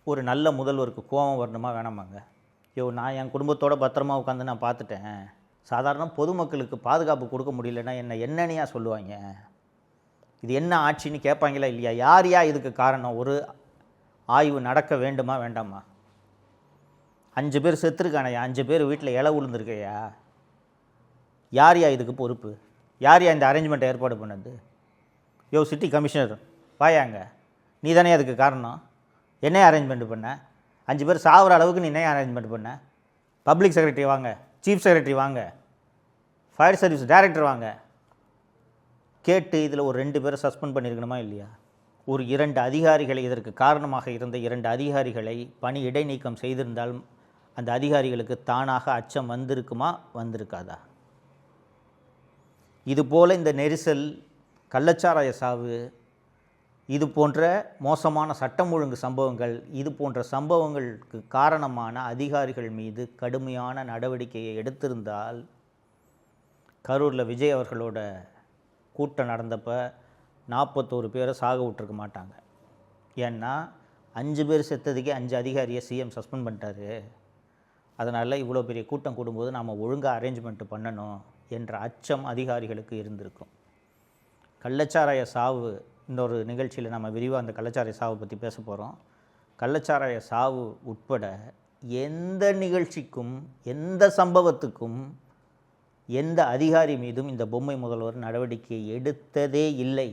ஒரு நல்ல முதல்வருக்கு கோபம் வரணுமா வேணாமாங்க? நான் என் குடும்பத்தோட பத்திரமா உட்காந்து நான் பார்த்துட்டேன். சாதாரண பொதுமக்களுக்கு பாதுகாப்பு கொடுக்க முடியலன்னா என்னன்னையா சொல்லுவாங்க? இது என்ன ஆட்சின்னு கேட்பாங்களா இல்லையா? யார்யா இதுக்கு காரணம்? ஒரு ஆய்வு நடக்க வேண்டுமா வேண்டாமா? 5 பேர் செத்துருக்கானயா, 5 பேர் வீட்டில் இலை விழுந்திருக்கையா? யார்யா இதுக்கு பொறுப்பு? யார்யா இந்த அரேஞ்ச்மெண்ட்டை ஏற்பாடு பண்ணது? சிட்டி கமிஷனர் வாயாங்க, நீ தானே அதுக்கு காரணம். என்ன அரேஞ்ச்மெண்ட் பண்ண? 5 பேர் சாகிற அளவுக்கு நீ என்ன அரேஞ்ச்மெண்ட் பண்ண? பப்ளிக் செக்ரட்டரி வாங்க, சீஃப் செக்ரட்டரி வாங்க, ஃபயர் சர்வீஸ் டைரக்டர் வாங்க, கேட்டு இதில் ஒரு 2 பேரை சஸ்பெண்ட் பண்ணியிருக்கணுமா இல்லையா? ஒரு 2 அதிகாரிகளை, இதற்கு காரணமாக இருந்த 2 அதிகாரிகளை பணி இடைநீக்கம் செய்திருந்தால் அந்த அதிகாரிகளுக்கு தானாக அச்சம் வந்திருக்குமா வந்திருக்காதா? இதுபோல் இந்த நெரிசல், கள்ளச்சாராய சாவு, இது போன்ற மோசமான சட்டம் ஒழுங்கு சம்பவங்கள், இது போன்ற சம்பவங்களுக்கு காரணமான அதிகாரிகள் மீது கடுமையான நடவடிக்கையை எடுத்திருந்தால் கரூரில் விஜய் அவர்களோட கூட்டம் நடந்தப்போ 41 பேரை சாக விட்டுருக்க மாட்டாங்க. ஏன்னா 5 பேர் செத்ததுக்கே 5 அதிகாரியை சிஎம் சஸ்பெண்ட் பண்ணிட்டாரு. அதனால் இவ்வளோ பெரிய கூட்டம் கூடும்போது நாம் ஒழுங்காக அரேஞ்ச்மெண்ட்டு பண்ணணும் என்ற அச்சம் அதிகாரிகளுக்கு இருந்திருக்கும். கள்ளச்சாராய சாவு, இன்னொரு நிகழ்ச்சியில் நம்ம விரிவாக அந்த கள்ளச்சாராய சாவை பற்றி பேச போகிறோம். கள்ளச்சாராய சாவு உட்பட எந்த நிகழ்ச்சிக்கும், எந்த சம்பவத்துக்கும், எந்த அதிகாரி மீதும் இந்த பொம்மை முதல்வர் நடவடிக்கை எடுத்ததே இல்லை.